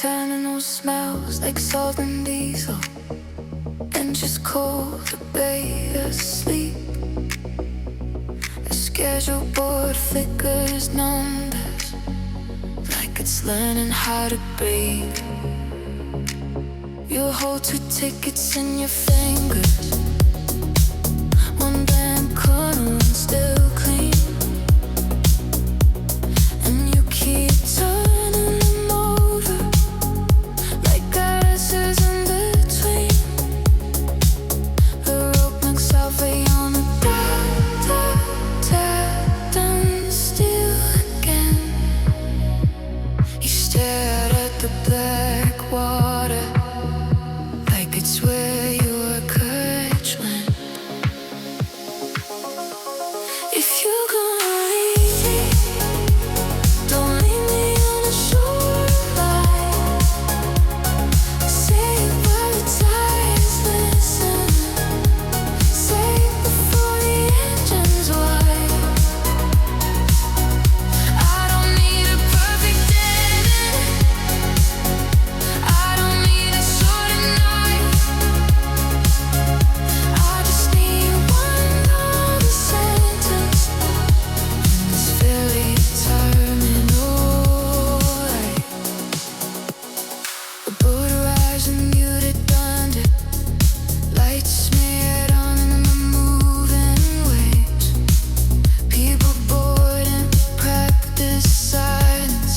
terminal smells like salt and diesel, and just cold to bathe asleep. The schedule board flickers numbers like it's learning how to breathe. You hold 2 tickets in your fingers, one blank corner and still clean, and you keep turning them over like answers in between. The rope makes halfway on the done still again. You stare at the black water like it's where your courage went. If you're gonna leave me, don't leave me on the shoreline. Say it while the tide's listen. Say it before the engine's wide. I don't need a perfect ending. I don't need a sword and knife. I just need one long sentence that's very terminal. The boat arrives in muted thunder, lights smeared on in the moving waves. People bored and practice silence,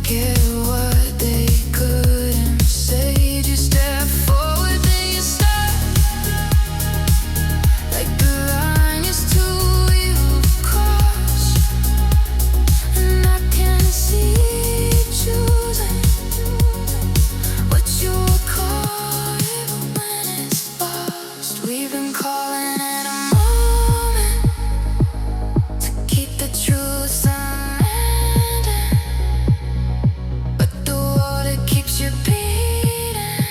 get what they couldn't say. Just step forward, then you stop, like the line is too evil to cross. And I can see you choosing what you would call it when it's lost. We've been calling it a moment to keep the truth unending, but the water keeps you beating.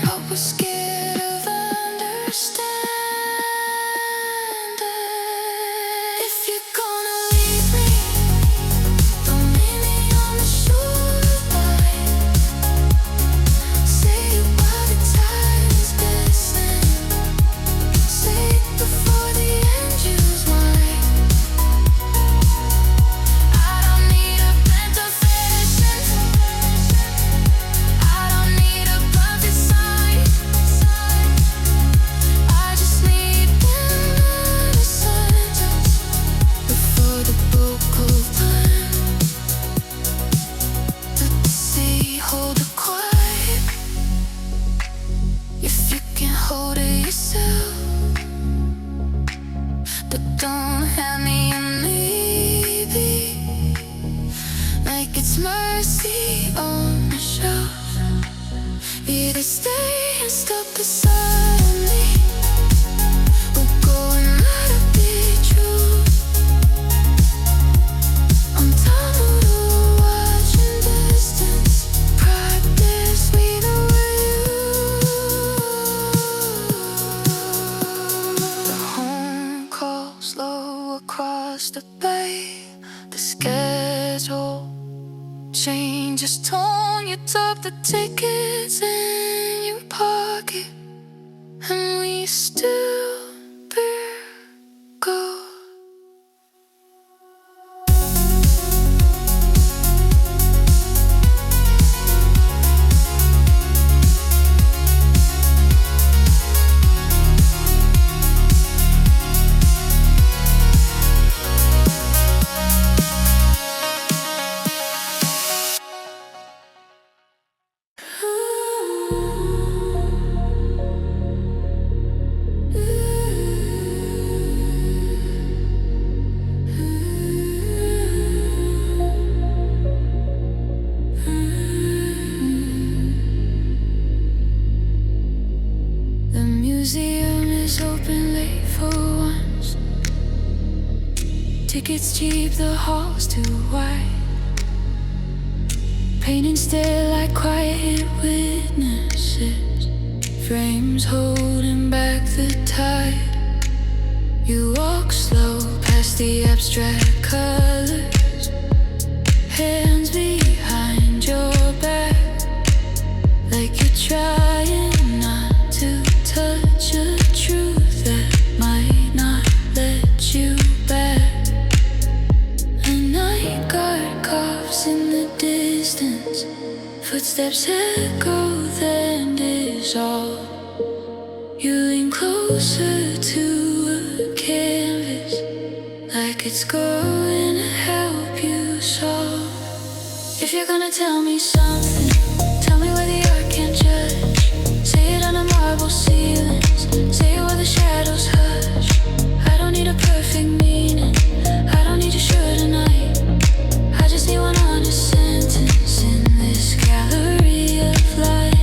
Hope we're scared of understanding. If you're gonna leave me, don't leave me on the shoreline. Say it while the tide is listening. Say it before the engine's wide. I don't need a plan to fashion. I don't need a perfect sign. I just need another sentence before the boat goes blind. Let the sea hold the quiet if you can hold it yourself. But don't hand me a maybe like it's mercy on the shelf. Either stay and stop beside me, or go and let it be true. I'm done with the watching distance, practice leading with you. The home call slow across the bay. The schedule changes tone. You tap the tickets in your pocket, and we still bear go. The museum is open late for once. Tickets cheap, the hall's too wide. Painting stare like quiet witnesses, frames holding back the tide. You walk slow past the abstract colors, hands behind your back. footsteps echo, then dissolve. You lean closer to a canvas, like it's going to help you solve. If you're gonna tell me something, tell me where the art can't judge. Say it under marble ceilings, say it while the shadows hush. I don't need a perfect meaning, I don't need you sure tonight. I just need one honest sentence in this gallery of light.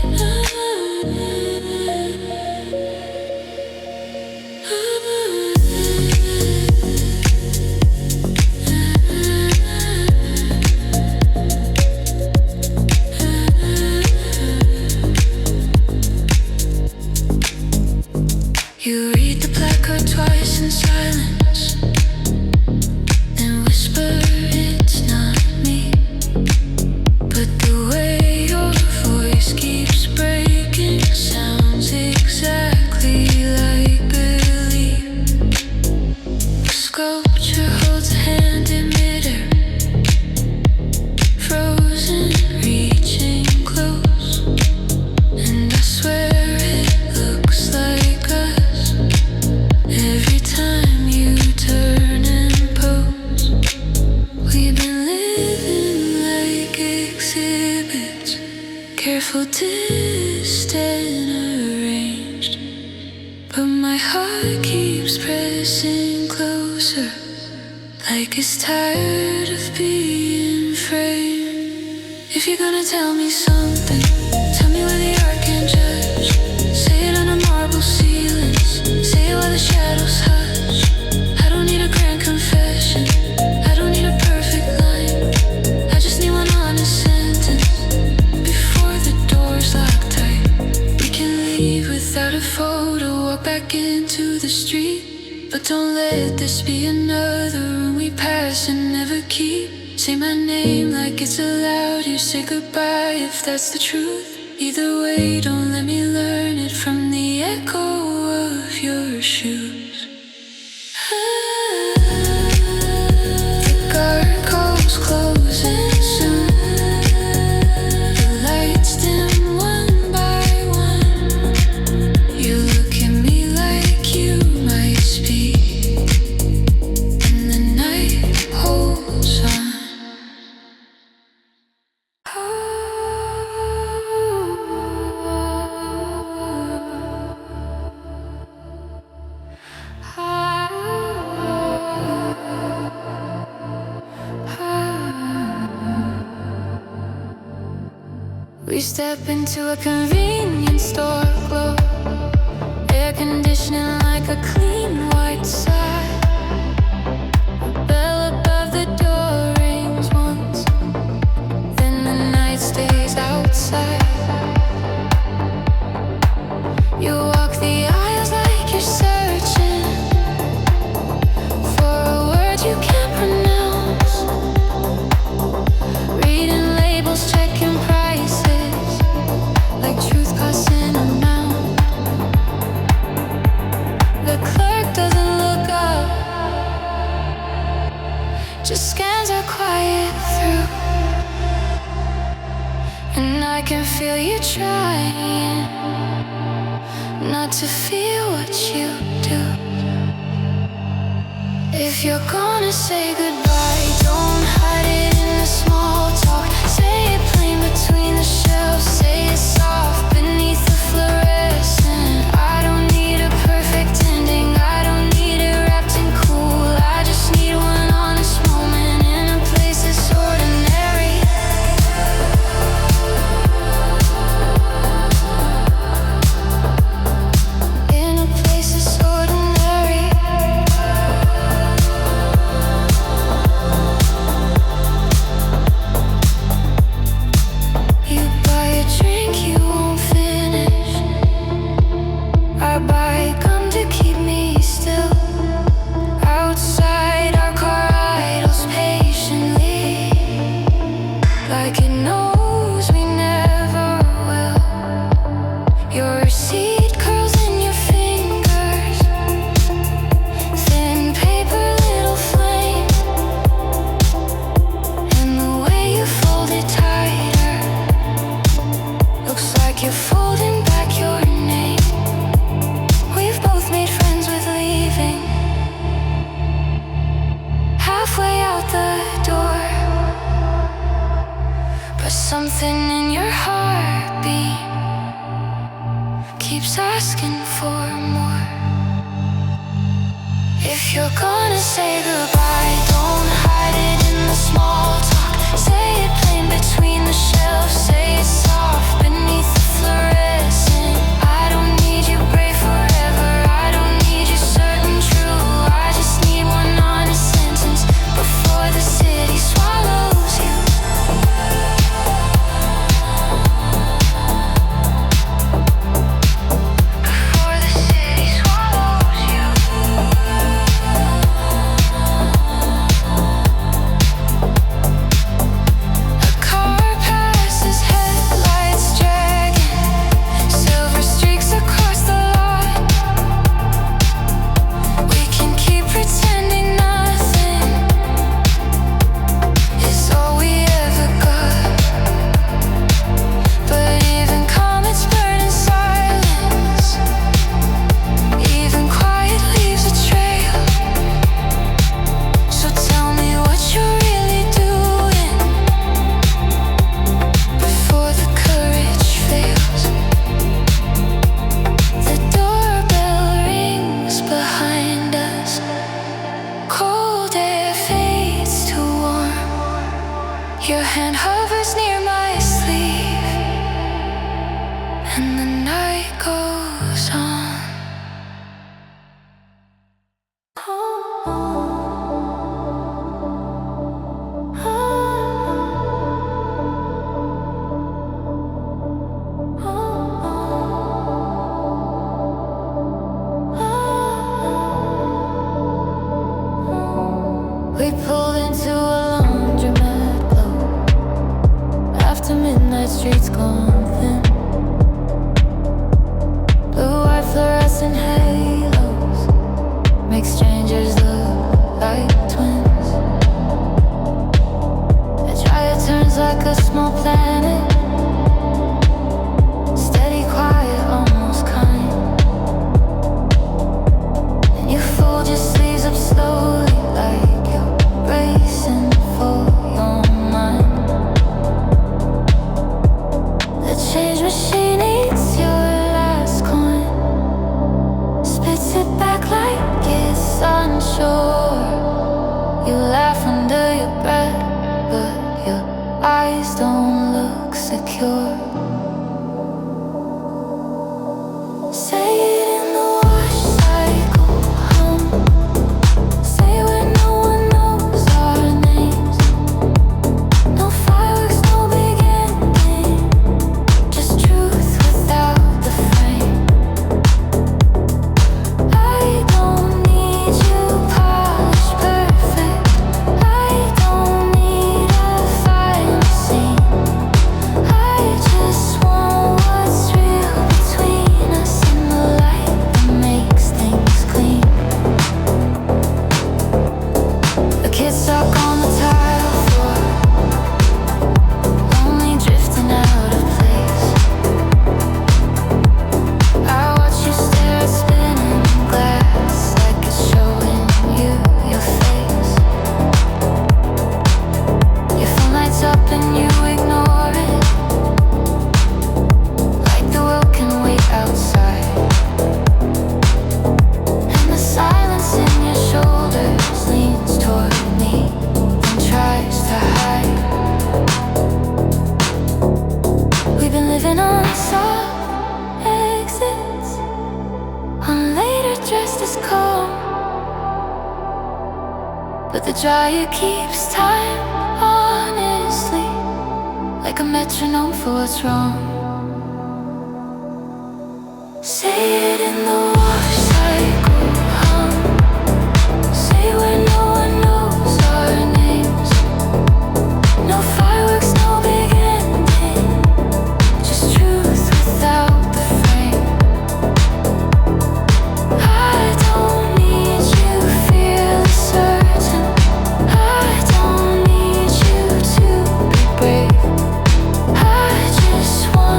You read the placard twice in silence, then whisper it's not me. But the way your voice keeps breaking sounds exactly like belief. A sculpture holds a hand in midair, frozen, reaching close, and I swear it looks like us every time you turn and pose. We've been living like exhibits, careful, distant, arranged, but my heart keeps pressing closer, like it's tired of being framed. If you're gonna tell me something, tell me where the art can't judge. Say it under marble ceilings, say it while the shadows hush. I don't need a grand confession, I don't need a perfect line. I just need one honest sentence before the doors lock tight. We can leave without a photo, walk back into the street, but don't let this be another room we pass and never keep. Say my name like it's allowed, you say goodbye if that's the truth. Either way, don't let me learn it from the echo of your shoes. The gargoyles closing soon, the lights dim one by one. You look at me like you might speak, and the night holds on. We step into a convenience store glow, air conditioning like a clean white side. A bell above the door rings once, then the night stays outside. You walk the aisles like you're searching for a word you can't pronounce, reading labels, checking prices like truth passing amount. The clerk doesn't look up, just scans our quiet through, and I can feel you trying not to feel what you do. If you're gonna say goodbye, don't hide it in the small talk. Say it plain between the shelves, say it soft beneath the fluorescent. I don't need a perfect ending, I don't need it wrapped in cool. I just need one honest moment in a place that's ordinary. In a place that's ordinary. something in your heartbeat keeps asking for more. If you're gonna say goodbye, don't hide it in the small talk. Say it plain between the shelves, say it soft beneath the fluorescent. I don't need you brave forever, I don't need you certain true. I just need one honest sentence before the city swallows you. Before the city swallows you. A car passes, headlights dragging, silver streaks across the lot. We can keep pretending nothing is all we ever got. But even comets burn in silence, even quiet leaves a trail. So tell me what you're really doing before the courage fails. The doorbell rings behind us. Cold air fades to warm. Your hand hovers near my sleeve, and the night goes on. We pulled into a laundromat glow. After midnight, streets gone thin. Blue-white fluorescent halos make strangers look like twins. A gyre turns like a small planet, steady, quiet, almost kind. And you fold your sleeves up slowly, like you're bracing for your mind. The change machine eats your last coin, spits it back like it's unsure. You laugh under your breath, but your eyes don't look secure. Say it in the wash cycle hum. Say where no one knows our names. No fireworks, no big ending, just truth without the frame. I don't need you polished perfect, I don't need a final scene. I just want what's real between us and the light that makes things clean. The kids stuck on the tile floor, lonely drifting out of place. I watch you stare at spinning glass like it's showing you your face. Your phone lights up and you ignore it, like the world can wait outside. And the silence in your shoulders leans toward me, then tries to hide. We've been living on side exits, on later dressed as calm. But the dryer keeps time, honestly, like a metronome for what's wrong. Say it in the wash cycle hum. Say where no one knows our names. No fireworks, no big ending, just truth without the frame. I don't need you fearless certain, I don't need you to be brave. I just want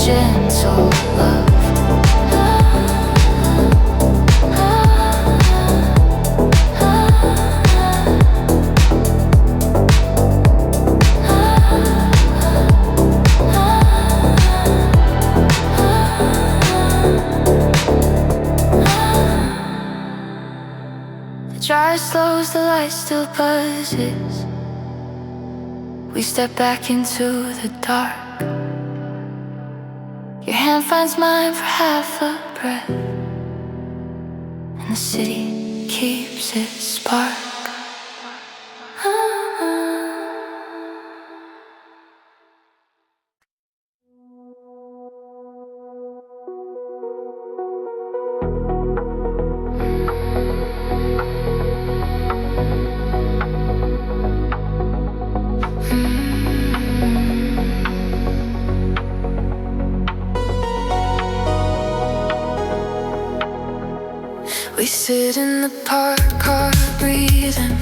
gentle love. The drive slows, the light still buzzes. We step back into the dark. Your hand finds mine for half a breath, and the city keeps its spark. We sit in the park car breathing,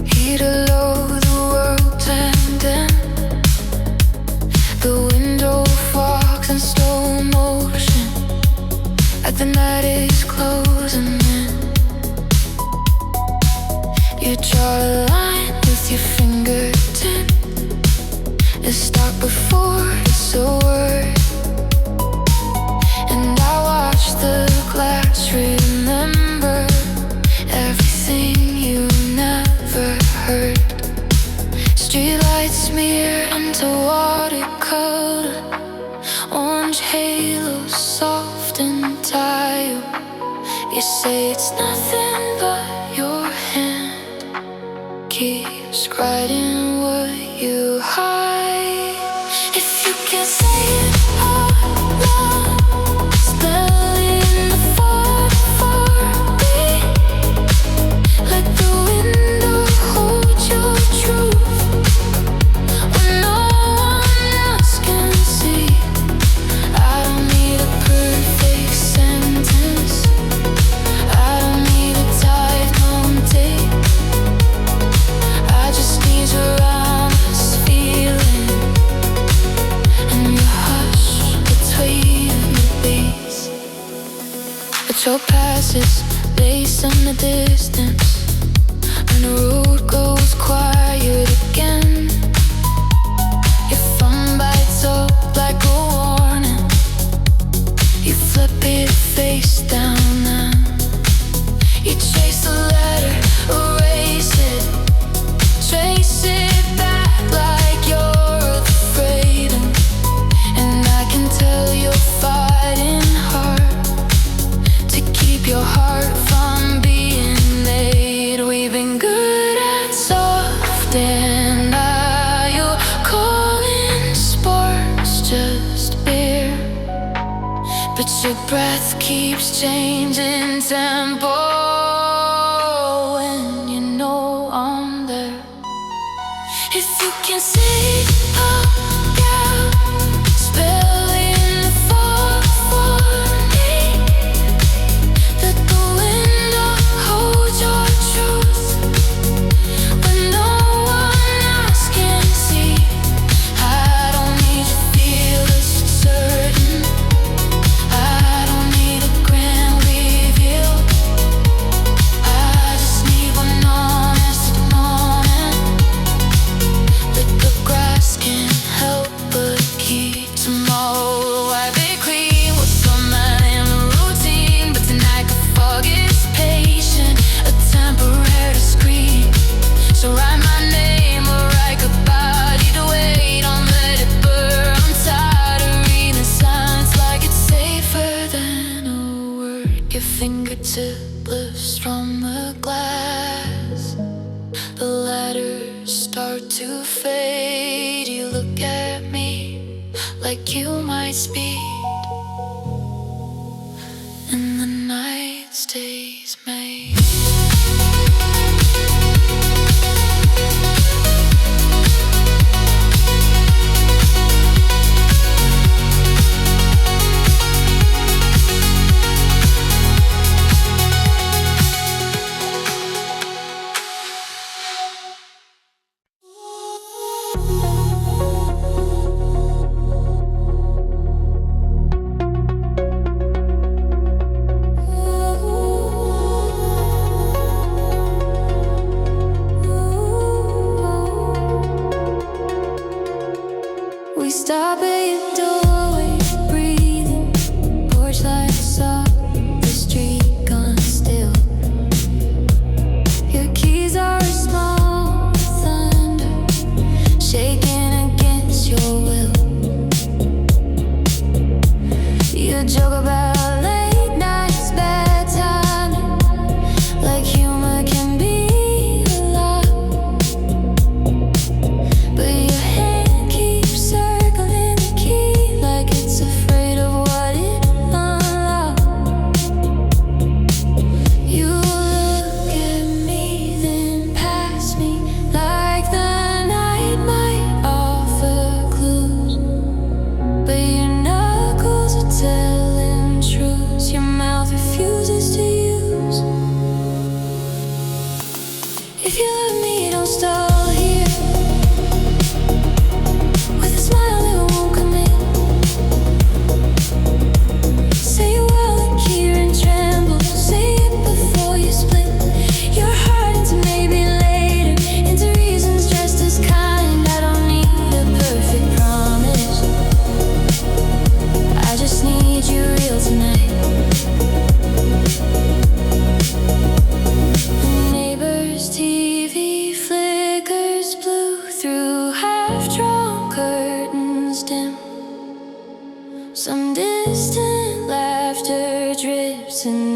heater low, the world's ending. The window fogs in slow motion as the night is closing in. You draw a line with your fingertip. It's dark before it's a word, and I watch the glass remember everything you never heard. Streetlights smear into watercolor, orange halos soft and tile. You say it's nothing but your hand keeps writing what you hide. If you can say it out loud, spell it in the far, far beat. Let the window hold your truth when no one else can see. I don't need a perfect sentence, I don't need a dive home date. I just need your honest feeling and your hush between the beats. Patrol passes, lace in the distance, and the road goes quiet again. Your phone bites up like a warning. You flip it face down and you chase the letter, erase it, trace it back like you're afraid. And I can tell you're fighting hard to keep your heart from being laid. We've been good at soft and now you're calling sparks just beer. But your breath keeps changing tempo when you know I'm there. If you can see out, spell in the far, far need. Let the window hold your truth when no one else can see. I don't need to feel as certain, I don't need a grand reveal. I just need one honest moment that the grass can't help but keep. Tomorrow I be clean with some man in a routine, but tonight the fog is patient, a temporary screen. So write my name or write goodbye, either way, don't let it burn. I'm tired of reading signs like it's safer than a word. Your fingertip lifts from the glass, the letters start to fade. You look at me like you might speed, and the night stays made.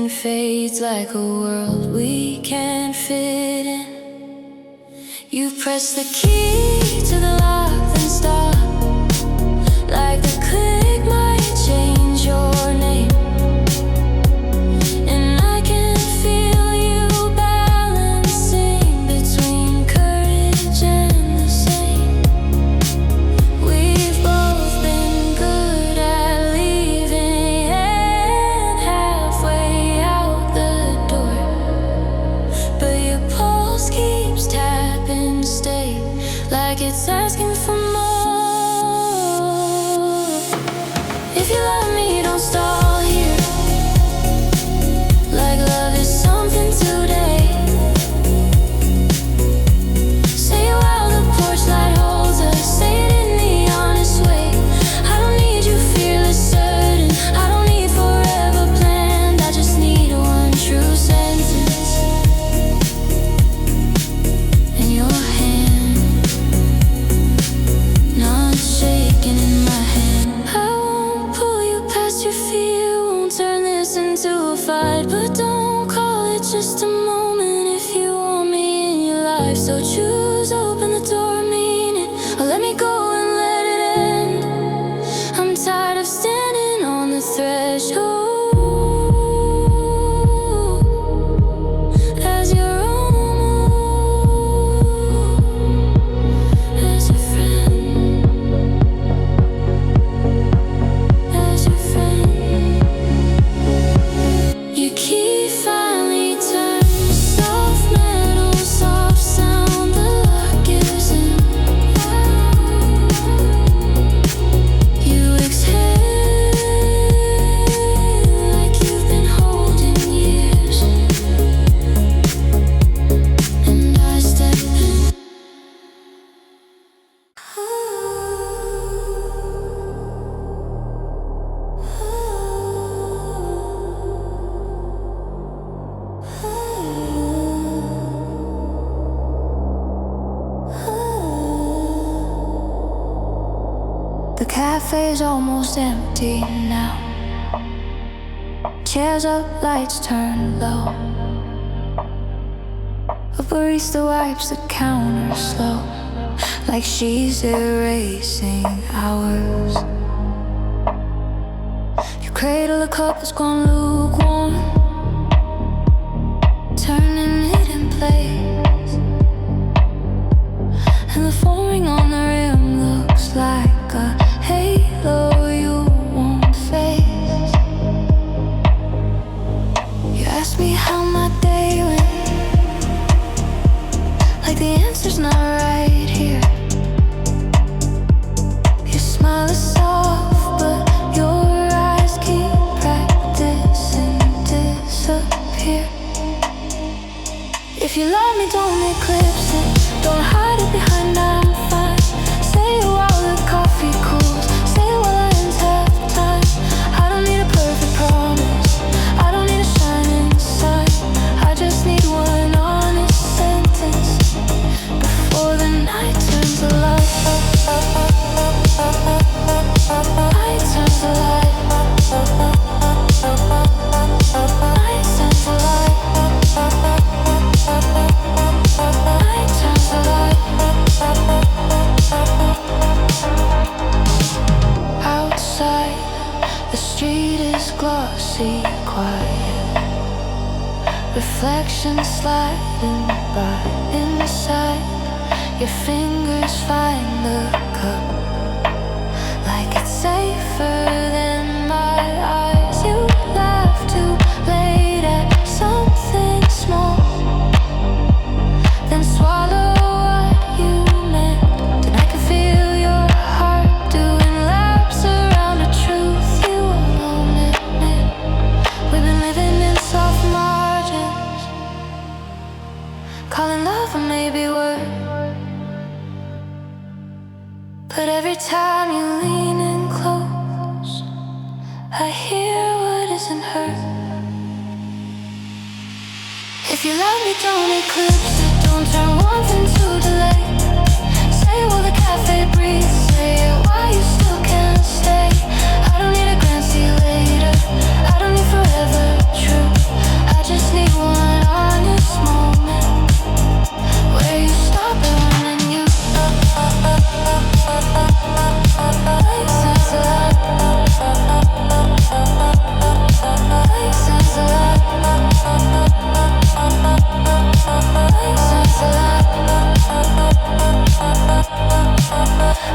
fades like a world we can't fit in. You press the key to the lock, then stop. Like the click might change your name. And I can feel you balancing between courage and the same. We've both been good at leaving and halfway out the door. But your pulse keeps tapping, stay like it's asking for more. If you love me, don't stall here. Like love is something today. Say it while the porch light holds us. Say it in the honest way. I don't need you fearless, certain. I don't need forever planned. I just need one true sentence in your hand, not shaking in my hand. I won't pull you past your fear, won't turn this into a fight. But don't call it just a moment if you want me in your life. So choose, open the door, mean it, or let me go and let it end. I'm tired of standing on the threshold as your own, as your friend, as your friend. Your key finally turns soft metal, soft sound, the lock is in. You exhale like you've been holding years, and I step in. The cafe's almost empty now. Chairs up, lights turned low. A barista wipes the counter slow, like she's erasing hours. You cradle a cup that's gone lukewarm, turning it in place. And the flooring on the rim looks like a halo you won't face. You ask me how my day went, like the answer's not right here. Your smile is soft, but your eyes keep practicing The street is glossy, quiet. Reflections sliding by inside. Your fingers find the cup like it's safer than my eyes. You laugh too late at something small, then swallow what you meant. And I can feel your heart doing laps around a truth you won't admit. We've been living in soft margins, calling love a maybe word. But every time you lean in close, I hear what isn't heard. If you love me, don't eclipse it. Don't turn warmth into delay. Say while the cafe breathes. Say it while you still can't stay. I don't need a grand see you later. I don't need forever true. I just need one honest moment where you stop it when you sense a lot. Sense a lot. Sense a lot.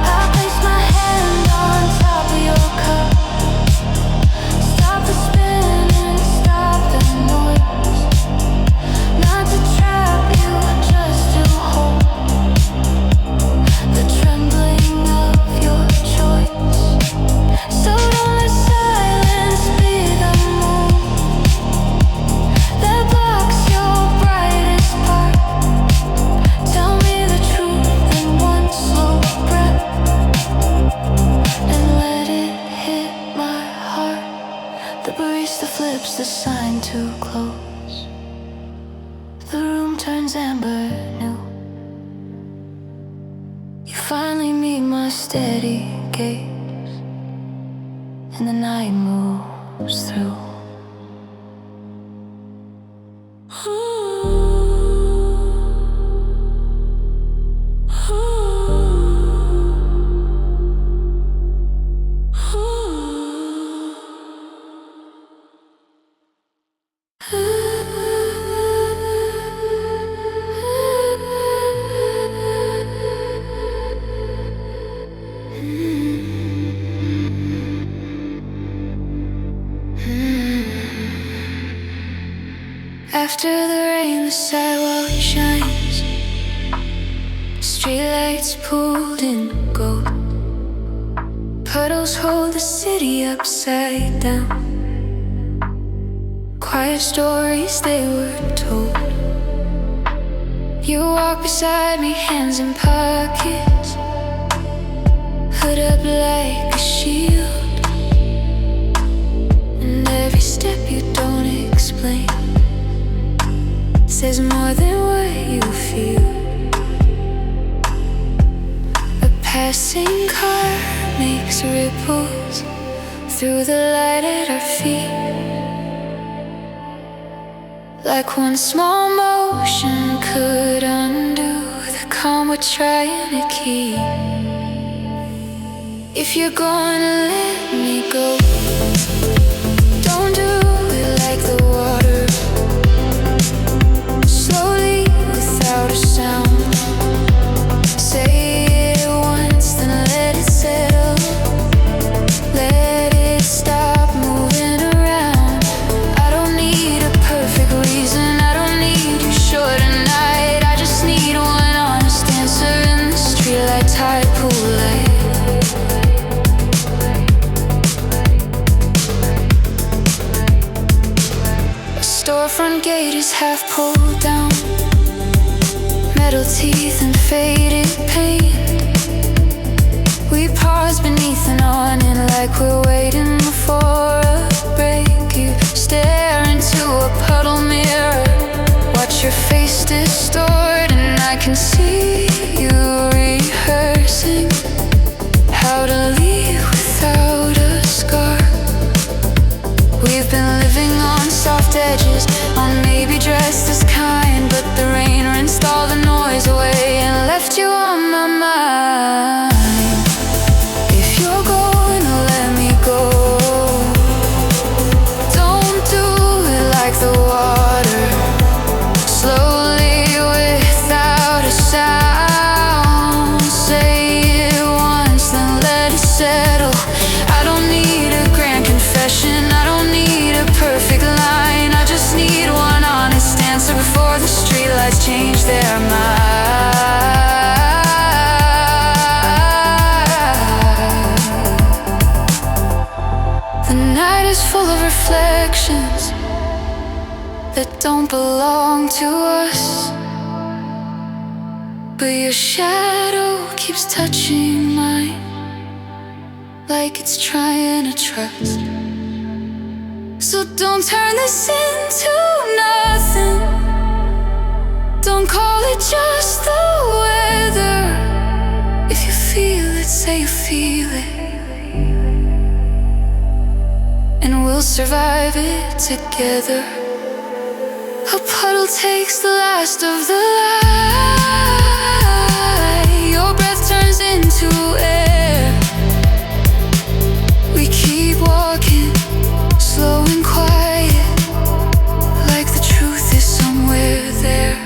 I place my hand on top of your cup. Stop the spin and stop the noise. Not to trap you, just to hold the trembling of your choice. So don't let silence be the moon that blocks your brightest part. Tell me the truth in one slow breath and let it hit my heart. The barista flips the sign to close. The room turns amber new. You finally meet my steady gaze, and the night moves through. After the rain, the sidewalk shines. Streetlights pulled in gold. Puddles hold the city upside down. Quiet stories they were told. You walk beside me, hands in pockets, hood up like a shield. And every step you don't explain says more than what you feel. A passing car makes ripples through the light at our feet, like one small motion could undo the calm we're trying to keep. If you're gonna let me go, don't do it like the water, slowly without a sound. Say it once, then let it settle. Let it stop moving around. I don't need a perfect reason, I don't need you sure tonight. I just need one honest answer in the streetlight tide pool light. Storefront gate is half pulled down, metal teeth and faded paint. We pause beneath an awning like we're waiting for a break. You stare into a puddle mirror, watch your face distort, and I can see you rehearsing how to leave without a scar. We've been living on soft edges, on maybe dressed as kind, but the rain rinsed all the noise away and left you on my mind. If you're going to let me go, The night is full of reflections that don't belong to us, but your shadow keeps touching mine like it's trying to trust. So don't turn this into nothing. Don't call it just the weather. If you feel it, say you feel it, and we'll survive it together. A puddle takes the last of the light. Your breath turns into air. We keep walking, slow and quiet, like the truth is somewhere there.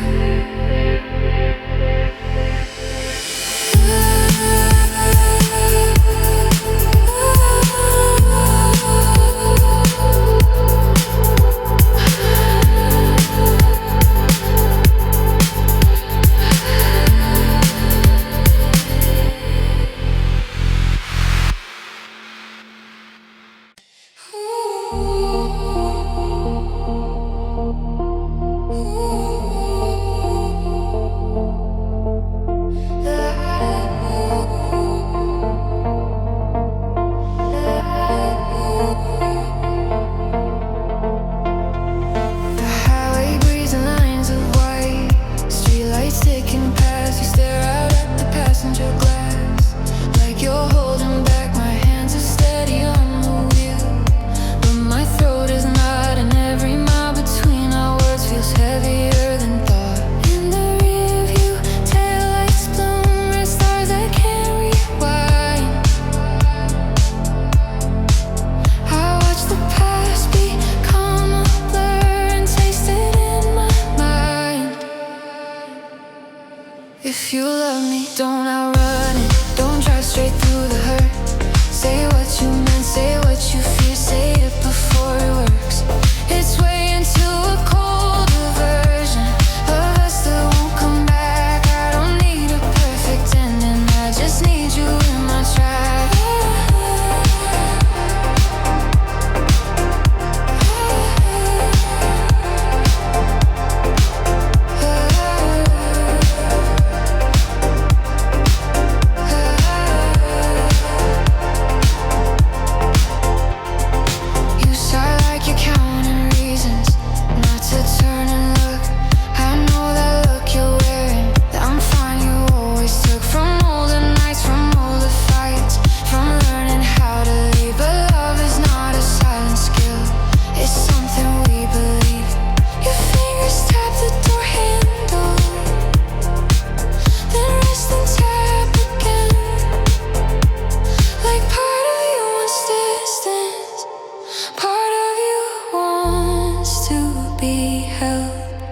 If you love me, don't outrun it. Don't drive straight through the hurt. Say what you meant, say what you feel. Say it before it works its way into a colder version of us that won't come back. I don't need a perfect ending, I just need you in my track.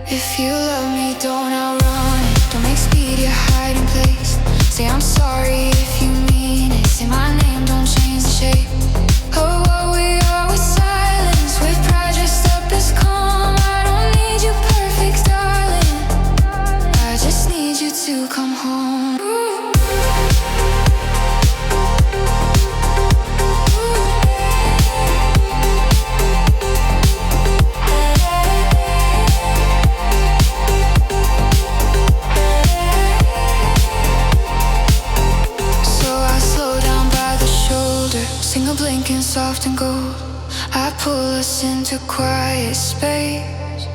If you love me, don't outrun it. Don't make speed your hiding place. Say I'm sorry if you mean it. Say my name, don't change the shape of what we are with silence. With pride dressed up as calm. I don't need you perfect, darling. I just need you to come home. Blinking soft and gold, I pull us into quiet space.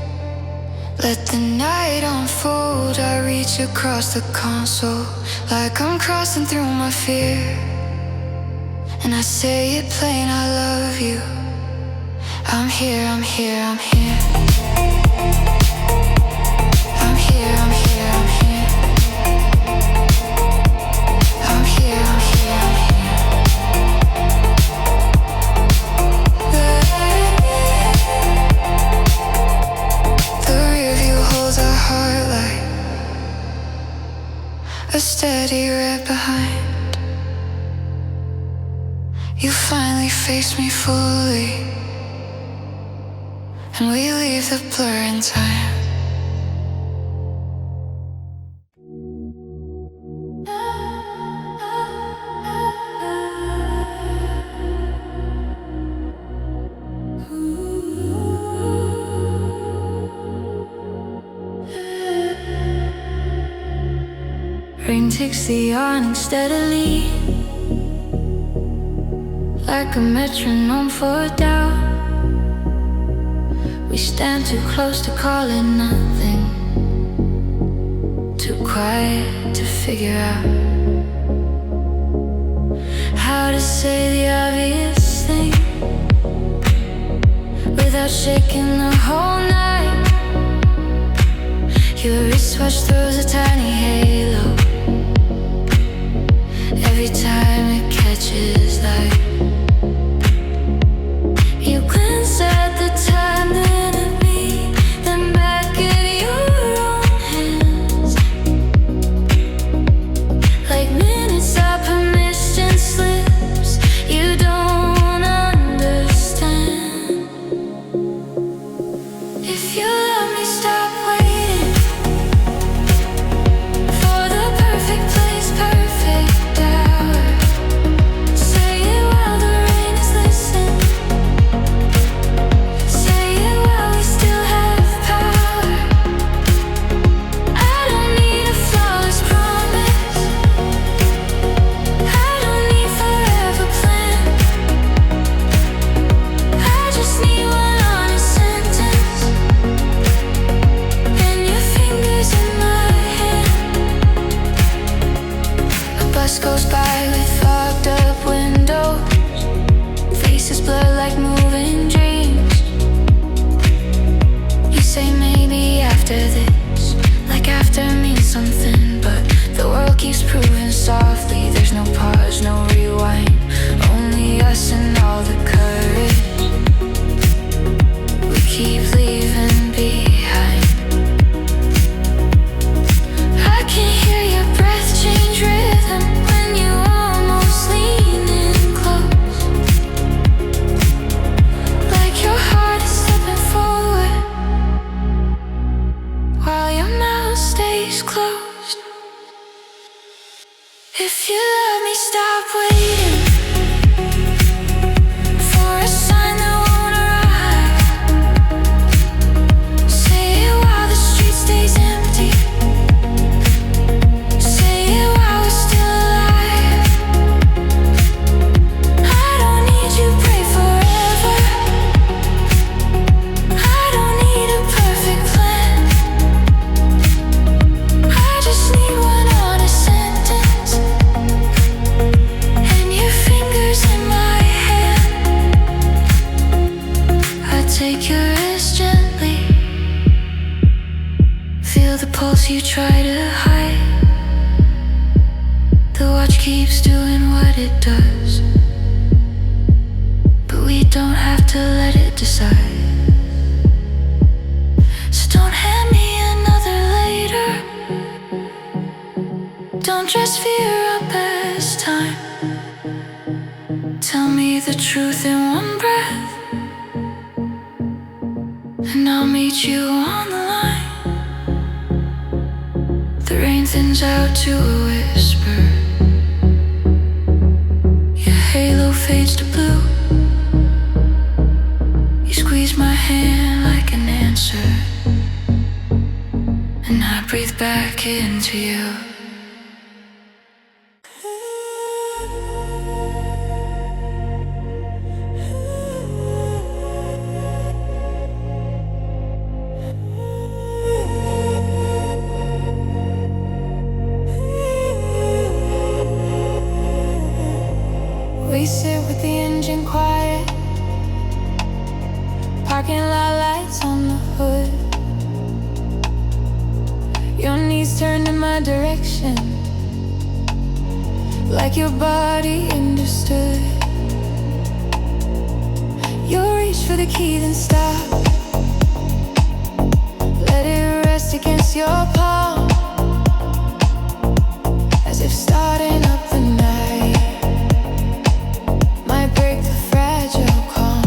Let the night unfold. I reach across the console like I'm crossing through my fear, and I say it plain, I love you. I'm here, I'm here, I'm here. I'm here, I'm here, I'm here. I'm here, I'm here, I'm here. A steady red behind. You finally face me fully, and we leave the blur in time. Rain takes the awning steadily, like a metronome for doubt. We stand too close to call it nothing, too quiet to figure out how to say the obvious thing without shaking the whole night. Your wristwatch throws a tiny halo every time it catches light. You glance at the time, then at me, then back at your own hands, like minutes of permission slips you don't understand. If you love me, stop waiting for the perfect place, perfect hour. Say it while the rain is listening. Say it while we still have power. I don't need a flawless promise. I don't need forever plan. I just need one honest sentence and your fingers in my hand. A bus goes by with fogged up windows, faces blur like moving dreams. You say maybe after this, like after means something, but the world keeps proving softly there's no pause, no rewind, only us and all the courage we keep leaving behind. I can hear your breath change rhythm when you almost lean in close, like your heart is stepping forward while your mouth stays closed. If you love me, stop waiting for a sign that won't arrive. Say it while the street stays empty. Say it while we're still alive. I don't need you, pray forever. I don't need a perfect plan. I just need one honest sentence and your fingers in my hand. I take your wrist gently, feel the pulse you try to hide. The watch keeps doing what it does, but we don't have to let it decide. So don't hand me another later. Don't dress fear up as time. Tell me the truth in one breath, and I'll meet you on the line. The rain thins out to a whisper. Your halo fades to blue. You squeeze my hand like an answer, and I breathe back into you. We sit with the engine quiet, parking lot lights on the hood. Your knees turned in my direction, like your body understood. You reach for the key, then stop. Let it rest against your palm, as if starting up the night might break the fragile calm.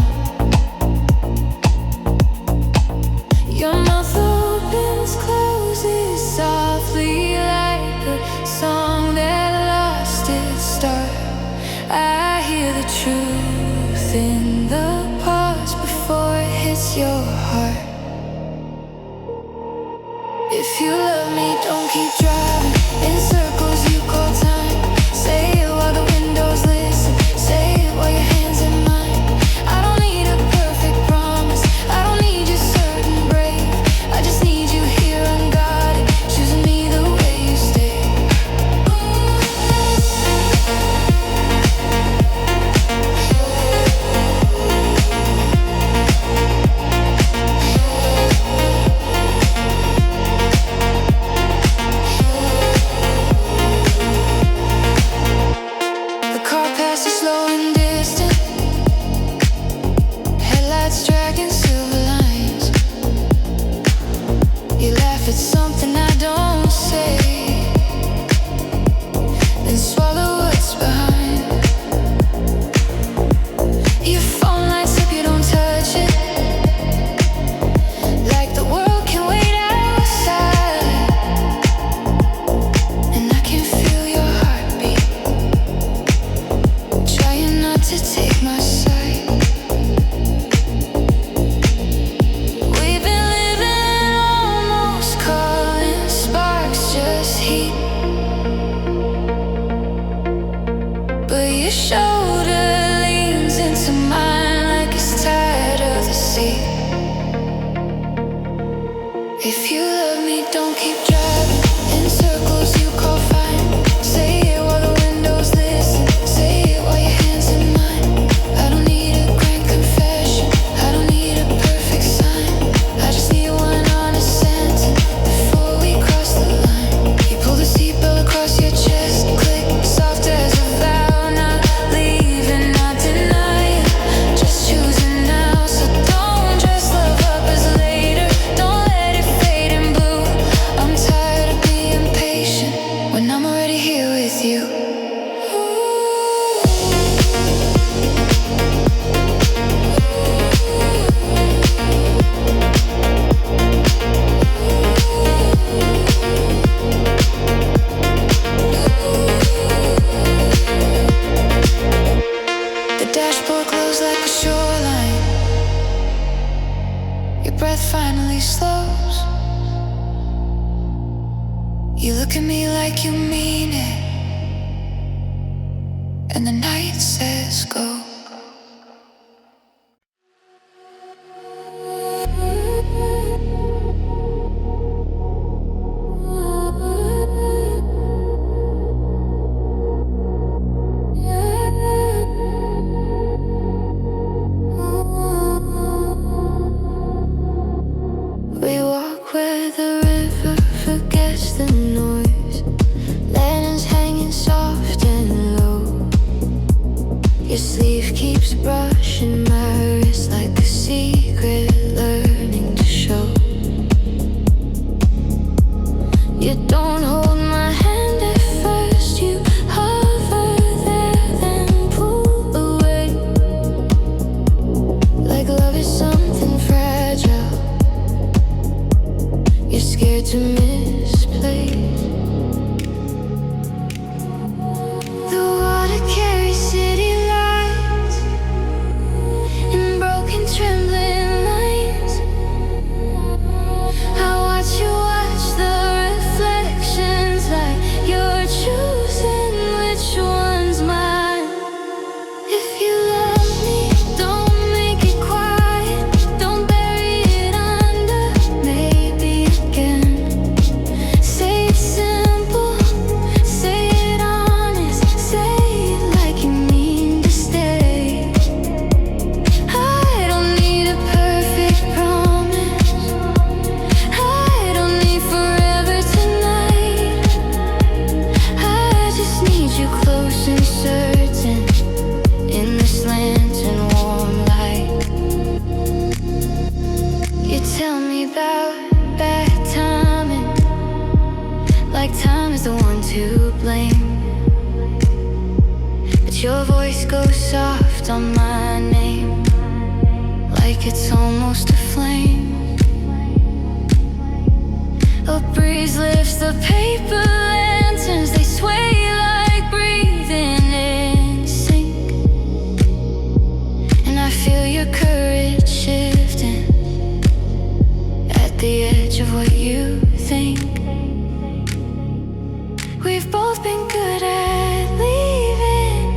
Your mouth opens, closes softly like a song that lost its start. I hear the truth in the pause before it hits your heart. If you love me, don't keep driving in circles breath finally slows. You look at me like you mean it, and the night says go. We walk where the river forgets the noise. Lanterns hanging soft and low. Your sleeve keeps brushing my wrist like a secret learning to show. You don't hold my hand at first. You hover there then pull away. Like love is something fragile you're scared to misplace. The water carries city lights in broken trembling lines. I watch you watch the reflections like you're choosing which one's mine. If you love me, don't make it quiet. Don't bury it under maybe again. Say it simple, say it honest, say it like you mean to stay. I don't need a perfect promise. I don't need forever tonight. I just need you close and certain in this lantern warm light. You tell me about bad timing, like time is the one to blame. But your voice goes soft on my name, like it's almost a flame. A breeze lifts the paper lanterns, they sway like breathing in sync. And I feel your courage shifting at the edge of what you think. We've both been good at leaving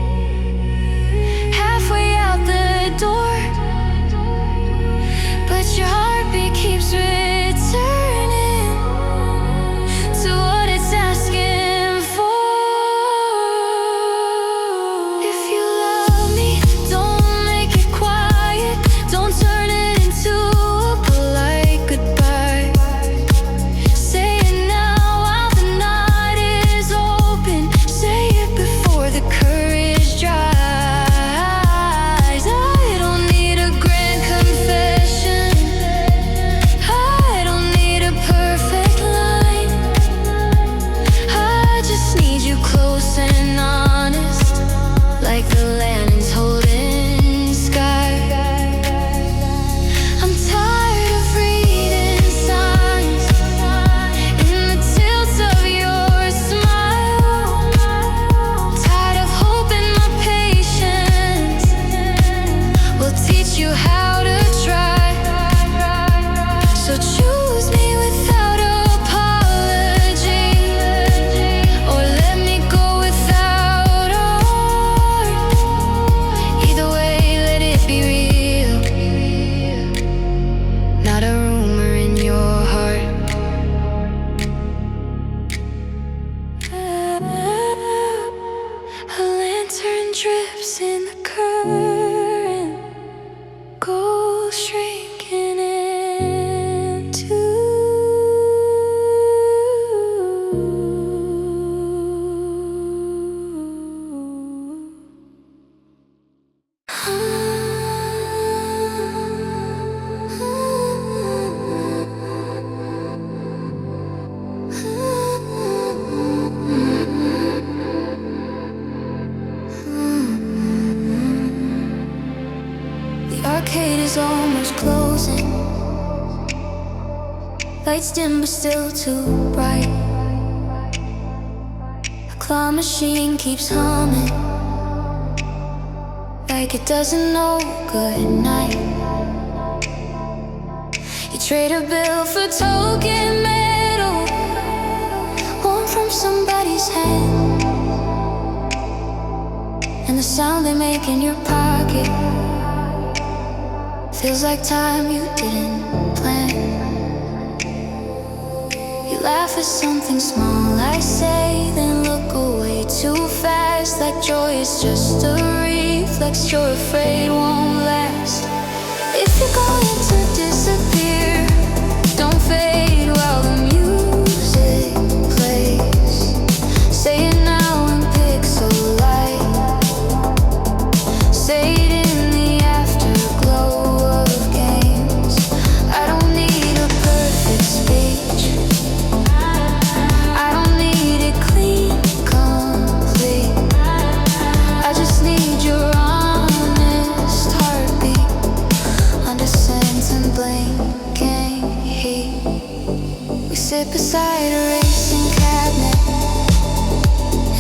halfway out the door, but your heartbeat keeps returning to what it's asking for. If you love me, don't make it quiet. Don't turn it into a polite goodbye. Say it now while the night is open. Say it before the courage dries. I don't need a grand confession. I don't need a perfect line. I just need you close and honest, like the lanterns holding sky. I'm tired of reading signs in the tilt of your smile. Tired of hoping my patience will teach you how to try. So choose me without apology, or let me go without art. Either way, let it be real, not a rumor in your heart. A lantern drips in the current, gold shrinking into the arcade is almost closing. Lights dim but still too bright. The claw machine keeps humming like it doesn't know good night. You Trade a bill for token metal, worn from somebody's hand, and the sound they make in your pocket feels like time you didn't plan. You laugh at something small I say, then look away too fast, like joy is just a reflex you're afraid won't last. If you're going to disappear, don't fade while the music plays. Say it now in pixel light, say it in the afterglow of games. I don't need a perfect speech, I don't need it clean, complete. I just need your honest heartbeat under scent and blinking heat. We sit beside a racing cabinet,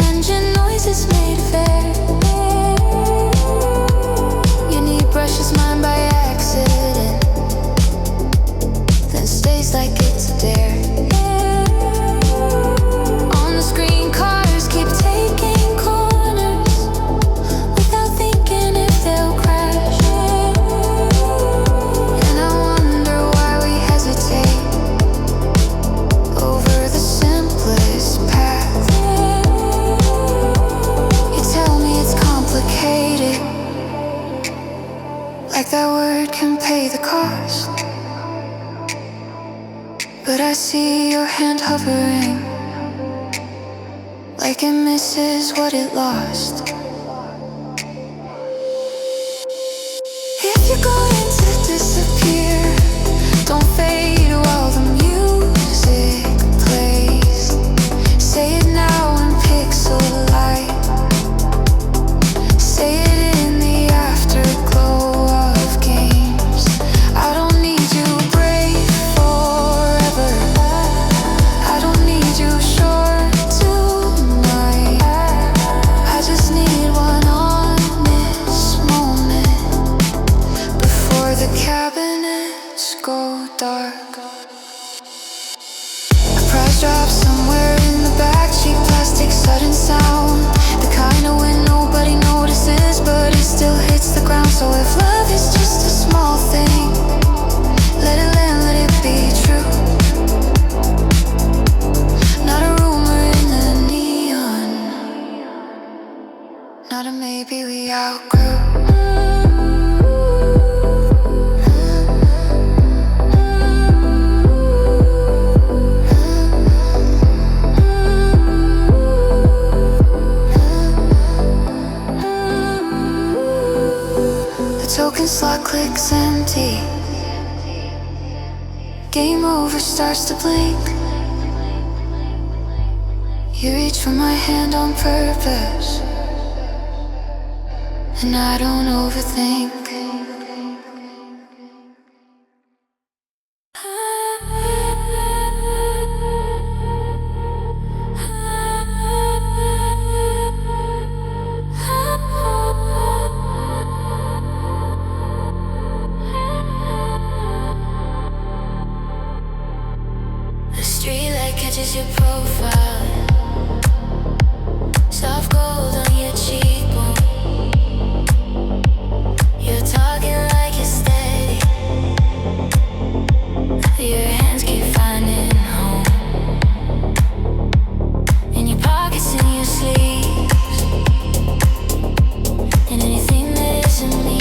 engine noises made fair. You need brushes, mine by accident, then stays like it's a dare. On the screen, cars keep taking corners without thinking if they'll crash. And I wonder why we hesitate over the simplest path. You tell me it's complicated, like that word can pay the cost. But I see your hand hovering, like it misses what it lost. If you're going to disappear, don't fade while the music plays. Say it now in pixel light, say it in the afterglow of games. I don't need you brave forever, I don't need you short tonight. I just need one honest moment before the cabinets go dark. A prize drop somewhere in the back, cheap plastic sudden sound, the kind of when nobody notices but it still hits the ground. So if love is just a small thing, let it land, let it be true. Not a rumor in the neon, not a maybe we outgrew. The token slot clicks empty, game over starts to blink. You reach for my hand on purpose, and I don't overthink. The streetlight catches your profile, soft gold on your cheekbone. You're talking like you're steady, your hands keep finding home in your pockets, in your sleeves, in anything that isn't me.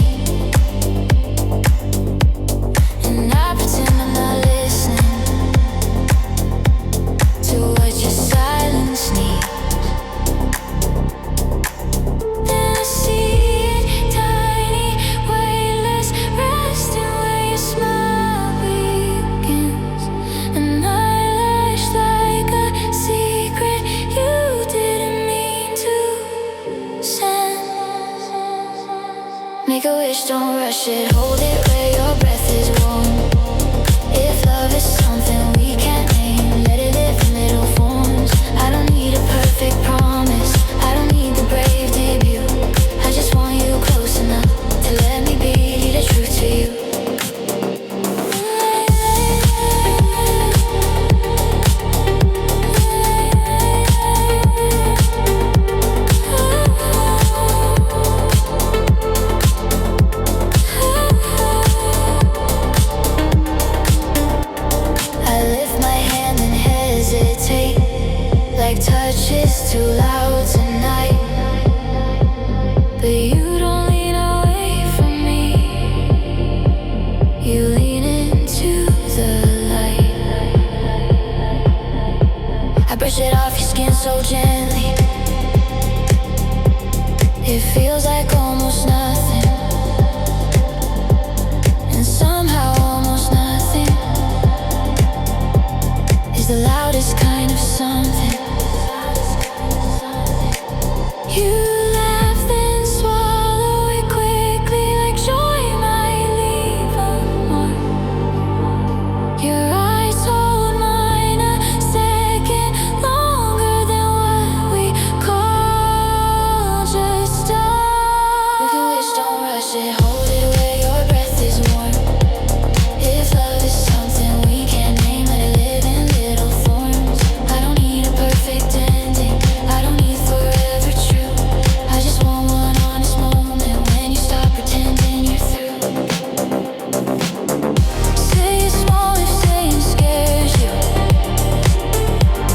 And I pretend I'm not listening to what your silence needs. And I see it tiny, weightless, resting where your smile begins. An eyelash like a secret you didn't mean to send. Make a wish, don't rush it, hold it where your breath is warm. If love is something we can't name, let it live in little forms. I don't need a perfect promise, I don't need the brave debut. I just want you close enough to let me be the truth to you. I brush it off your skin so gently. It feels like almost nothing, and somehow almost nothing is the loudest kind of something. You laugh then swallow it quickly, like joy might leave a mark. Your eyes hold mine a second longer than what we call just done. If you wish, don't rush it, hold it where your breath is warm. If love is something we can't name, let it live in little forms. I don't need a perfect ending, I don't need forever true. I just want one honest moment when you stop pretending you're through. Say it's small if saying scares you.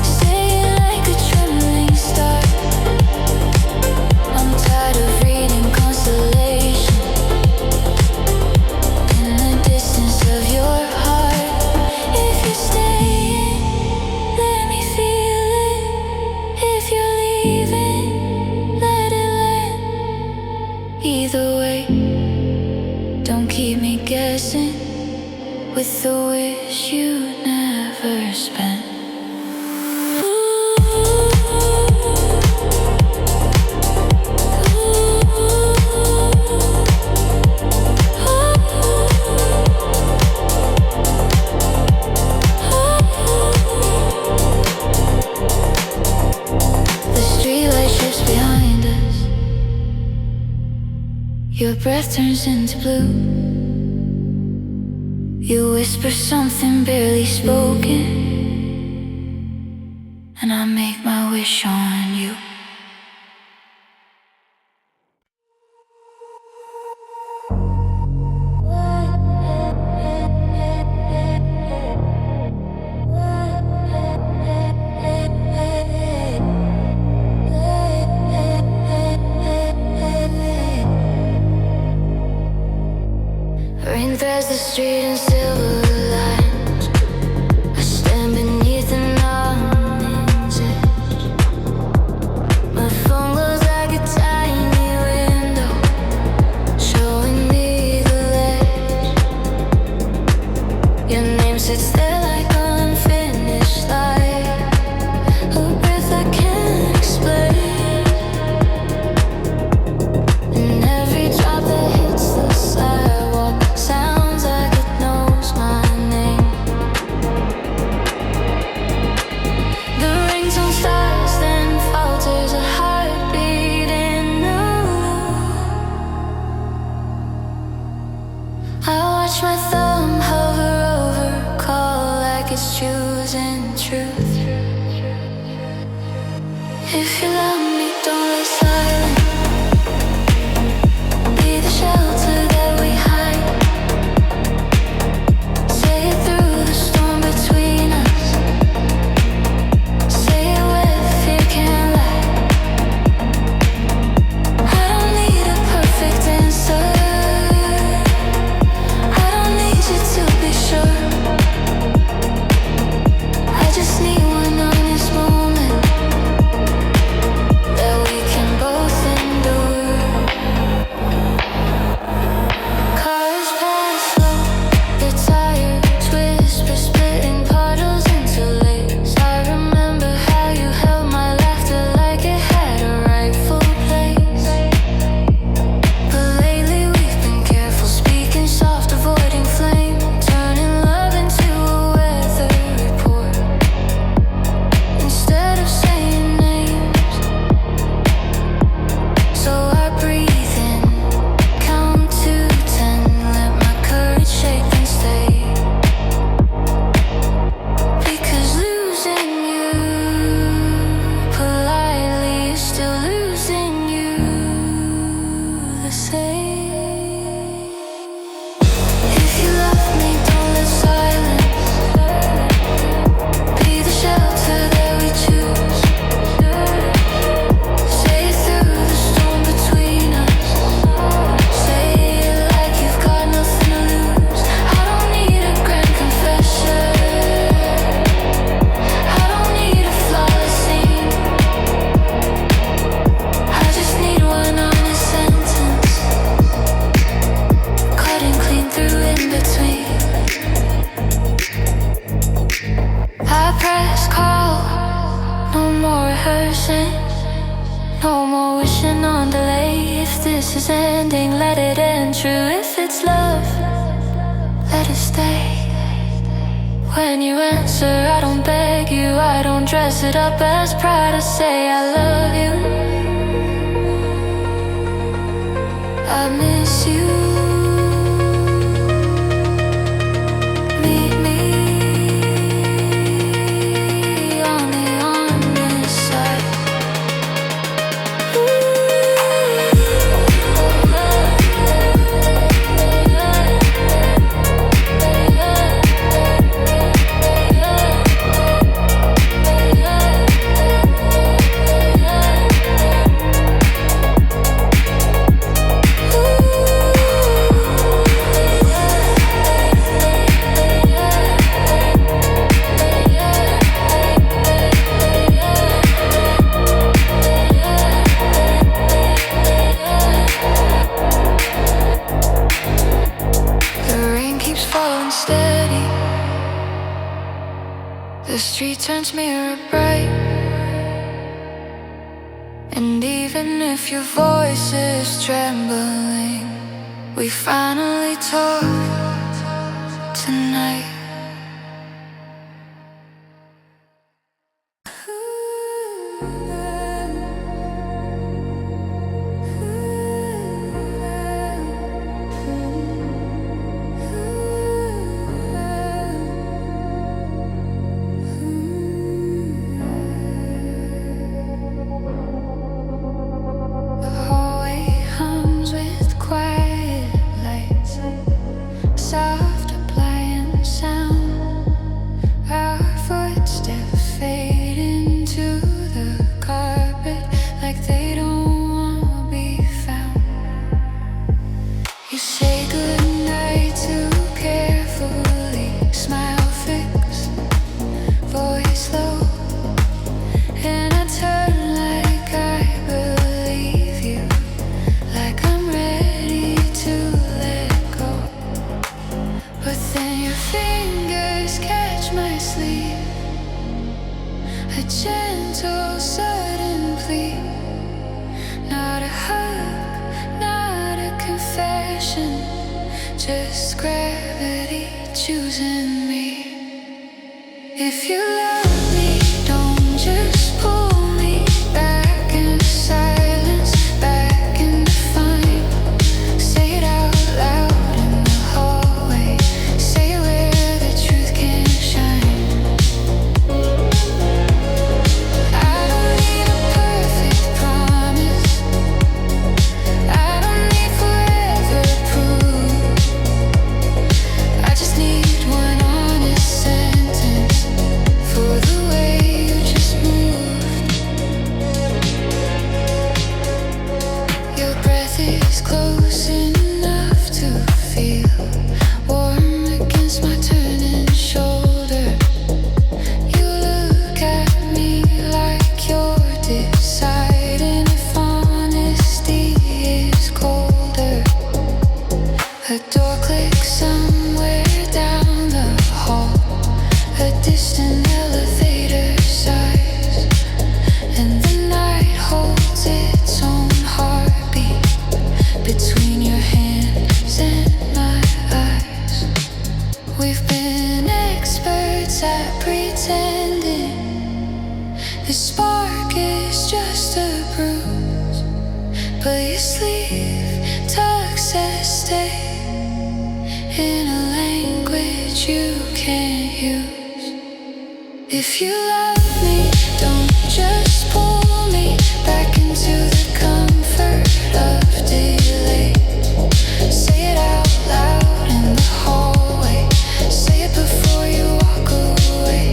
Say it like a trembling star. I'm tired of reading constellations in the distance of your heart. If you're staying, let me feel it. If you're leaving, let it land. Either way, don't keep me guessing with the wish you never spent. The streetlight shifts behind us. Your breath turns into blue. You whisper something barely spoken, and I make my wish on you. Rain threads the street in silver lines. I stand beneath an awning's edge. My phone glows like a tiny window, showing me the ledge. Your name sits there like unfinished light, a breath I can't explain. And every drop that hits the sidewalk sounds like it knows my name. The ringtone starts, then falters, a heartbeat in the loop. I watch my thumb hover over a call like it's choosing truth. If you love me, don't let silence be the shelter that we hide. Say it through the storm between us. Say it where fear can't lie. I don't need a perfect answer, I don't need you to be sure. I just need one honest moment rehearsing. No more wishing on delay. If this is ending, let it end true. If it's love, let it stay. When you answer, I don't beg you, I don't dress it up as pride. I say I love you, I miss you. Meet me on the honest side. The street turns mirror bright, and even if your voice is trembling, we finally talk tonight. Just gravity choosing me. If you love me, don't just pull me back into silence, back into fine. Say it out loud in the hallway. Say it where the truth can shine. I don't need a perfect promise. I don't need forever proof. I just need one honest sentence for the way you just moved. Your breath is close enough to feel warm against my turning shoulder. You look at me like you're deciding if honesty is colder. A door clicks somewhere down the hall, a distant elevator sighs, and the night holds its own heartbeat between your hands and my eyes. We've been experts at pretending the spark is just a bruise, but your sleeve tucks at stay in a language you can't use. If you love me, don't just pull me back into the comfort of delay. Say it out loud in the hallway. Say it before you walk away.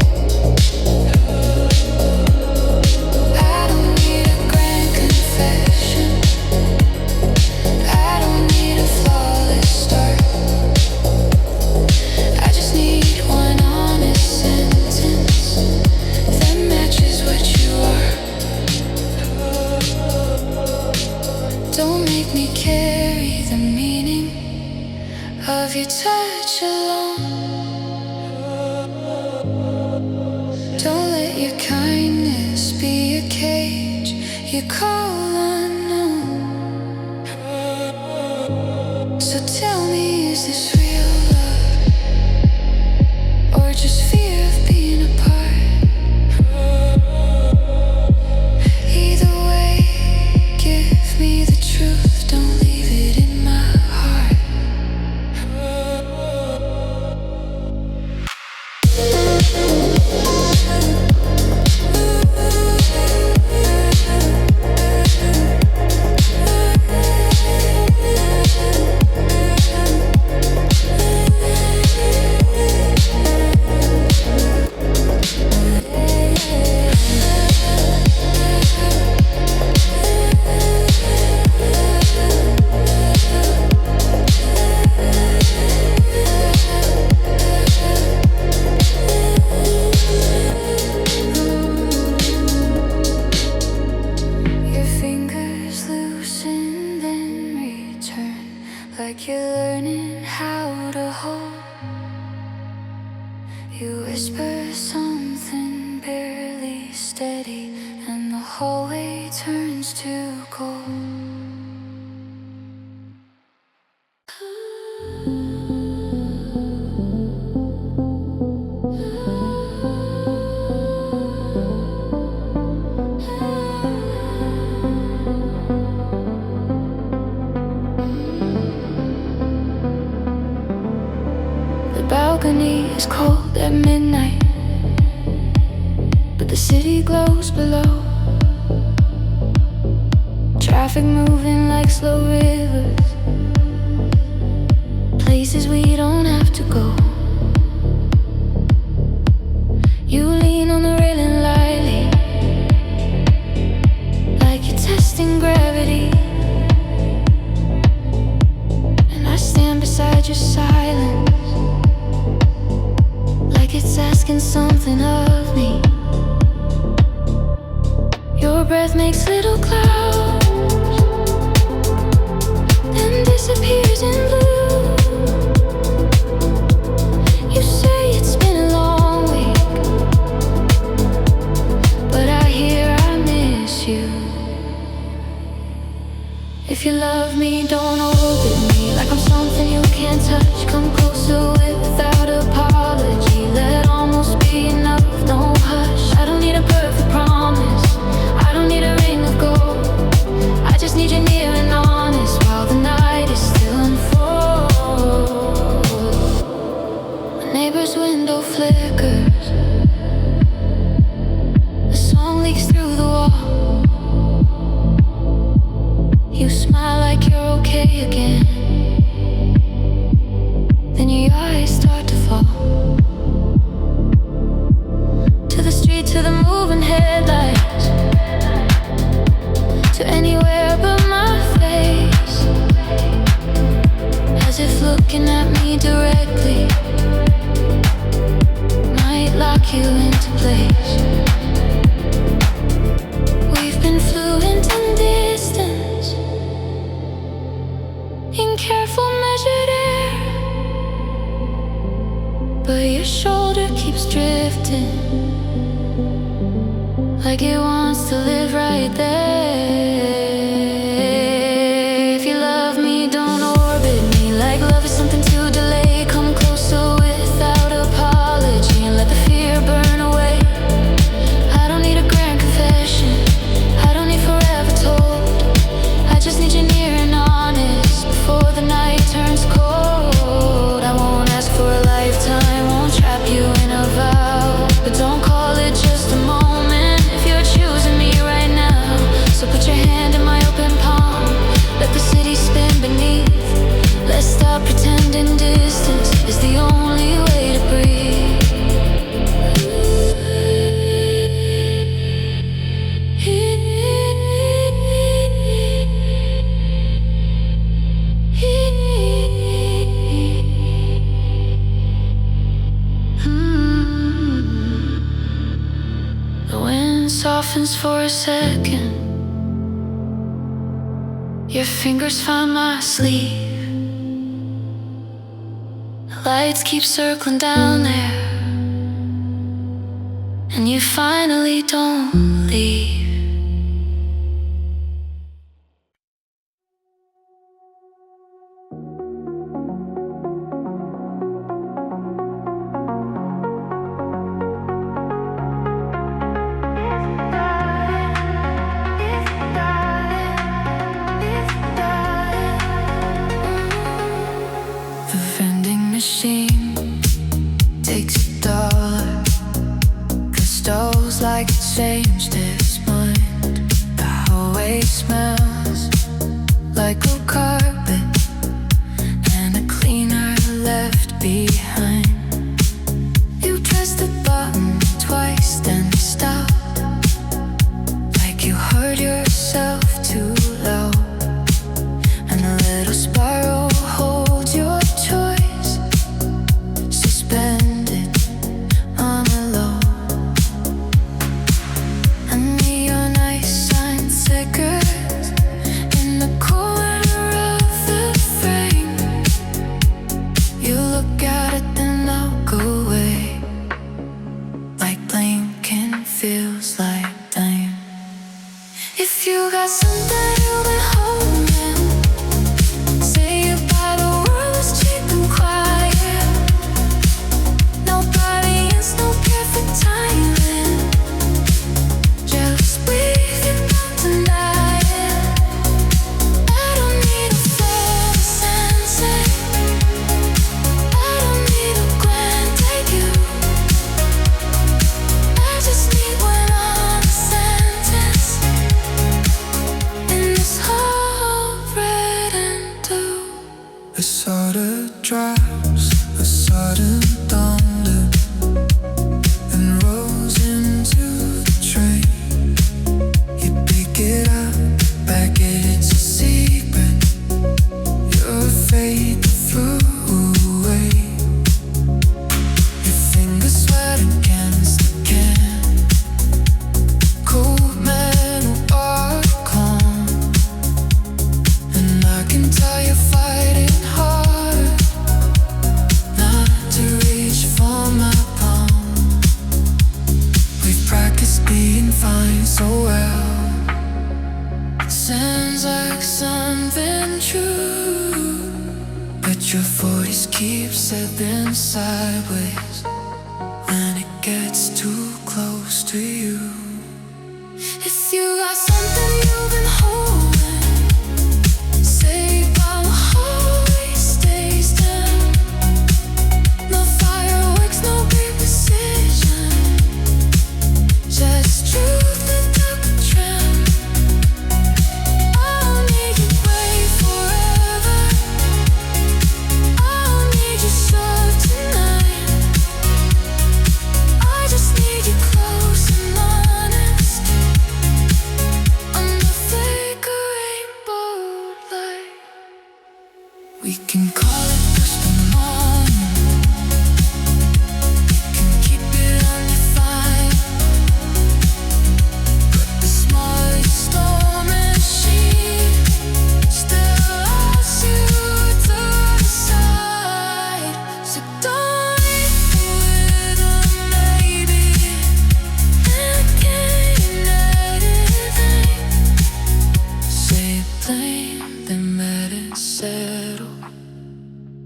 I don't need a grand confession. I don't need a flawless start. I just need one honest sentence that matches what you are. Don't make me carry the meaning of your touch alone. Don't let your kindness be a you call unknown. So tell me, is this real love, or just fear of being apart? Either way, give me the truth, don't leave it in my heart. Like you're learning how to hold. You whisper something barely steady, and the hallway turns to gold. The balcony is cold at midnight, but the city glows below. Traffic moving like slow rivers, places we don't have to go. You lean on the railing lightly, like you're testing gravity, and I stand beside your silence, like it's asking something of me. Your breath makes little clouds, then disappears in blue. You say it's been a long week, but I hear I miss you. If you love me, don't orbit me like I'm something you can't touch. Come closer without apology, let almost be enough. No hush, I don't need a perfect promise, I don't need a ring of gold. I just need you near and honest while the night is still unfold. My neighbor's window flickers, a song leaks through the wall. You smile like you're okay again, then your eyes start to fall. To the street, to the moving headlights, to anywhere but my face, as if looking at me directly might lock you into place. We've been fluent in distance, in careful measured air, but your shoulder keeps drifting, like it wants to live right there. If you love me, don't orbit me like love is something to delay. Come closer without apology, and let the fear burn away. I don't need a grand confession, I don't need forever told. I just need you near and honest before the night turns cold. I won't ask for a lifetime, won't trap you in a vow, but don't call it just a moment if you're choosing me right now. So put your hand in my open palm, let the city spin beneath. Let's stop pretending distance is the only way to breathe. The wind softens for a second, your fingers find my sleeve. The lights keep circling down there, and you finally don't leave. machine takes $1. Crystals like it changed his mind. The hallway smells like old carpet and a cleaner left behind. You pressed the button twice, then stopped, like you heard yourself too low. And a little spiral holds your choice, suspended on a low. A neon ice sign flickers in the corner of the frame. You look at it, then look away, like blinking feels like blame. If you got something you've been holding, say it by the world is cheap and quiet. Nobody else, no perfect timing. Just breathe it down tonight. I don't need a fairy sunset. I don't need a grand debut. I just need one honest sentence in this whole red and blue. A sort of drops, a sudden thunder, and rolls into the train. You pick it up, back it, it's a secret. You're afraid to throw away. Your fingers sweat against the can. Cold metal are calm, and I can tell you're fighting hard not to reach for my palm. We've practiced being fine so well. Sounds like something true, but your voice keeps stepping sideways when it gets too close to you. If you got something you've been holding, say it while the hallway stays down. No fireworks, no big precision, just truth without the trim. I don't need you wait forever. I don't need you short tonight. I just need you close and honest under flickering bold light. We can call it just a moment. You can keep it on your fire. But the smallest storm machine still loves you to the side. So don't leave with a maybe, and can't anything. Say blame, then let it settle.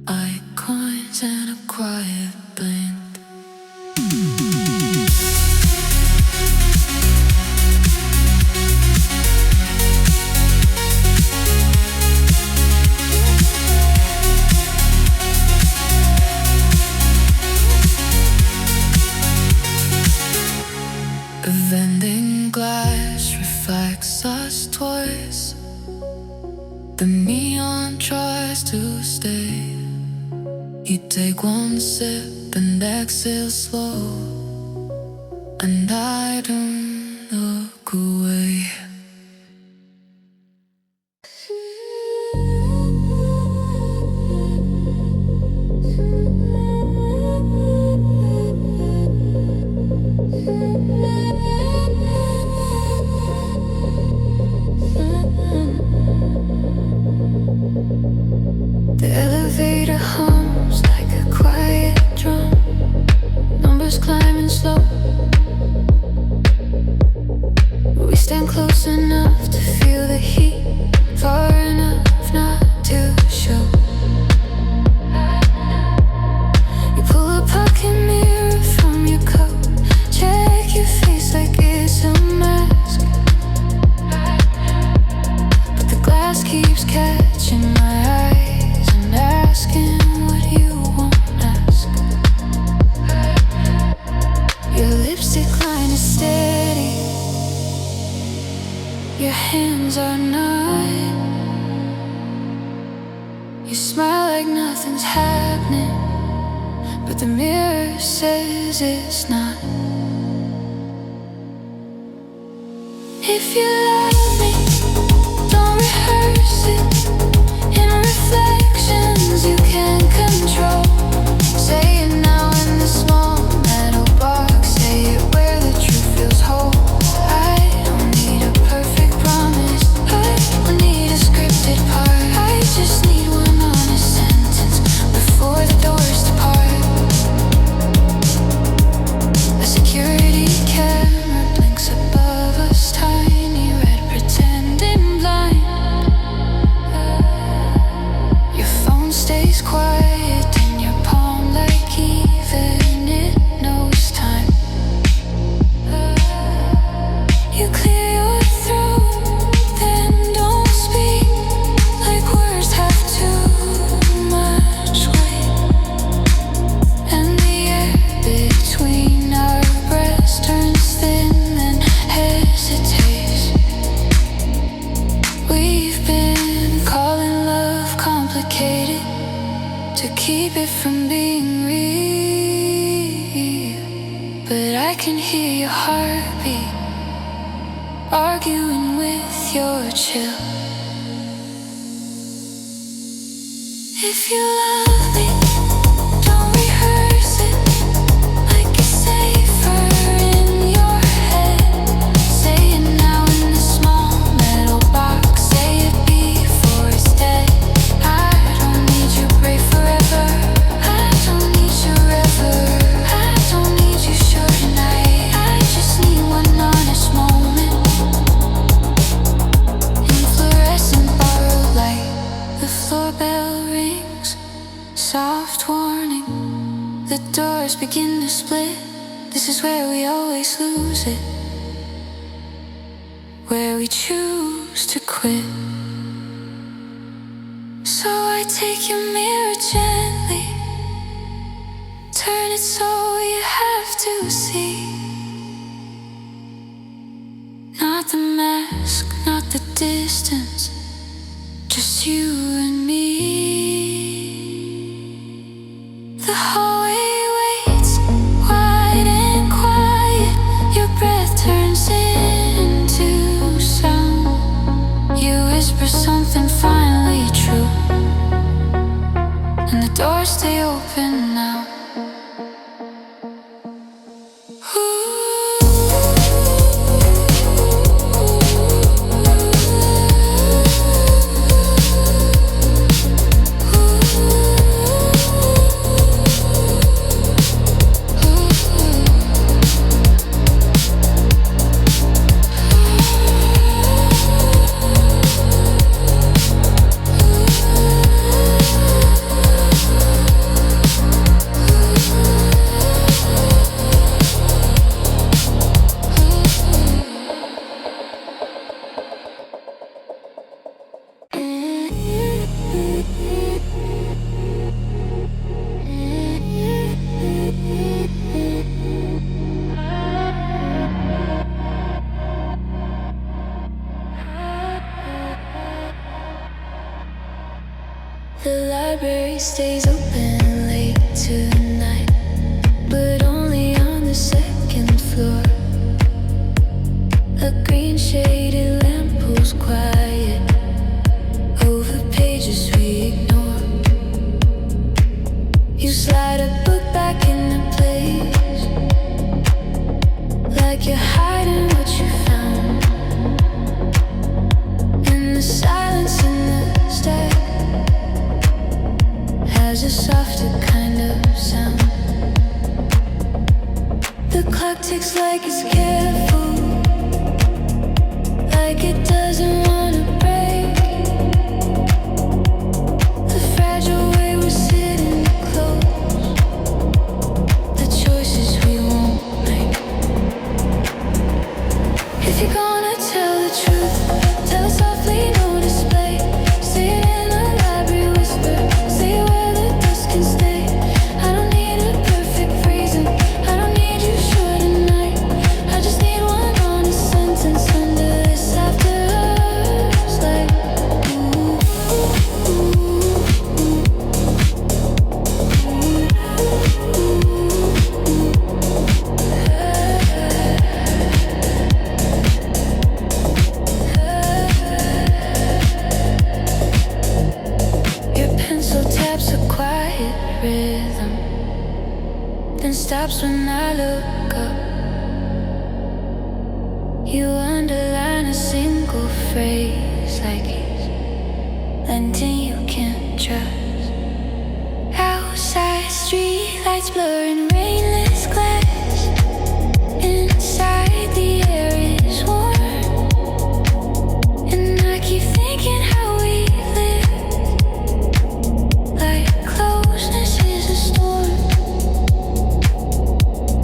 Eye coins and a quiet blend. A vending glass reflects us twice. The neon tries to stay. You take one sip and exhale slow, and I don't look away. The elevator hums like a quiet drum. Numbers climbing slow. We stand close hands are not. You smile like nothing's happening, but the mirror says it's not. If you love me, don't rehearse it. In reflections you can't control. Say it now in the small metal box. Say it where the truth feels whole. I don't need a perfect promise. I don't need a scripted part. I just need one honest sentence before the doors depart. A security camera blinks above us, tiny red pretending blind. Your phone stays quiet in your palm like even it knows time. You clear your throat, then don't speak, like words have too much weight. And the air between our breaths turns thin and hesitates. We've been calling love complicated to keep it from being real, but I can hear your heartbeat arguing with your chill. If you love me, don't rehearse it. Like it's safer in your head. Say it now in the small metal box. Say it before it's dead. I don't need you brave forever. I don't need you ever. I don't need you sure tonight. I just need one honest moment. In fluorescent borrowed light, the floor bell rings, soft warning. The doors begin to split. This is where we always lose it, where we choose to quit. So I take your mirror gently, turn it so you have to see. Not the mask, not the distance, just you and me. The hallway waits, wide and quiet. Your breath turns into sound. You whisper something finally true, and the doors stay open now. The library stays open late tonight, but only on the second floor. A green shaded lamp pulls quiet over pages we ignore. You slide a book back into place, like you're hiding what you found. And the silence in the stack has a softer kind of sound. The clock ticks like it's careful, like it doesn't wanna break. The fragile way we're sitting close, the choices we won't make. If you're gonna tell the truth, tell it softly, no display. Say it in a library whisper, say it where the dust can stay. I don't need a perfect reason, I don't need you sure tonight. I just need one honest sentence under this after then stops when I look up. You underline a single phrase like he's London you can't trust. Outside street lights blurring rainless glass. Inside the air is warm, and I keep thinking how we live. Like closeness is a storm.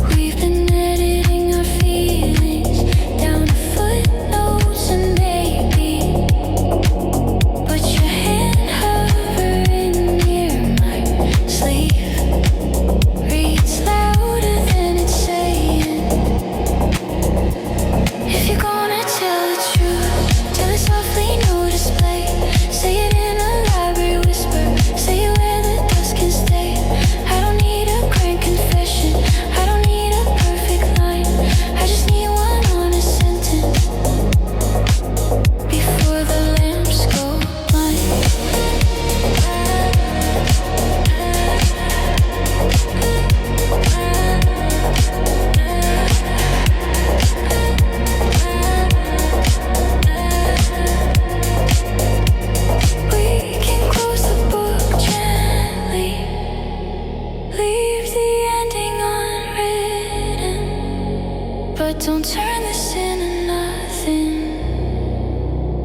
We've been editing our feelings down to footnotes and maybe. Put your hand hovering near my sleeve. Reads louder than it's saying. If you're gonna tell the truth, tell it softly, no display. Say it in a library whisper. Say it where the dust can stay. I don't need a grand confession. I don't need a perfect line. I just need one honest sentence before the lamps go blind. We can close the book gently, leave the ending unwritten, but don't turn this into nothing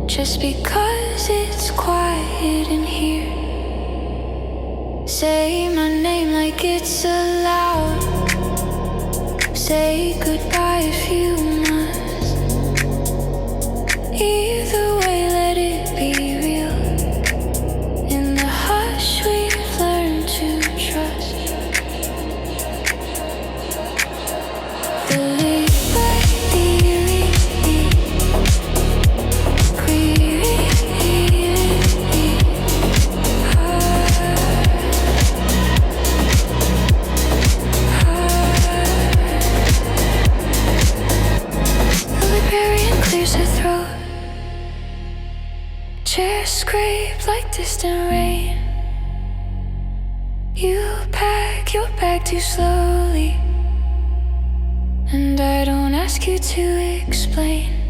just because it's quiet in here. Say my name like it's allowed. Say goodbye if you must. Either way, let it be real. In the hush, we've learned to trust. The liberty The librarian clears her throat. Chairs scrape like distant rain. You pack your bag too slowly, and I don't ask you to explain.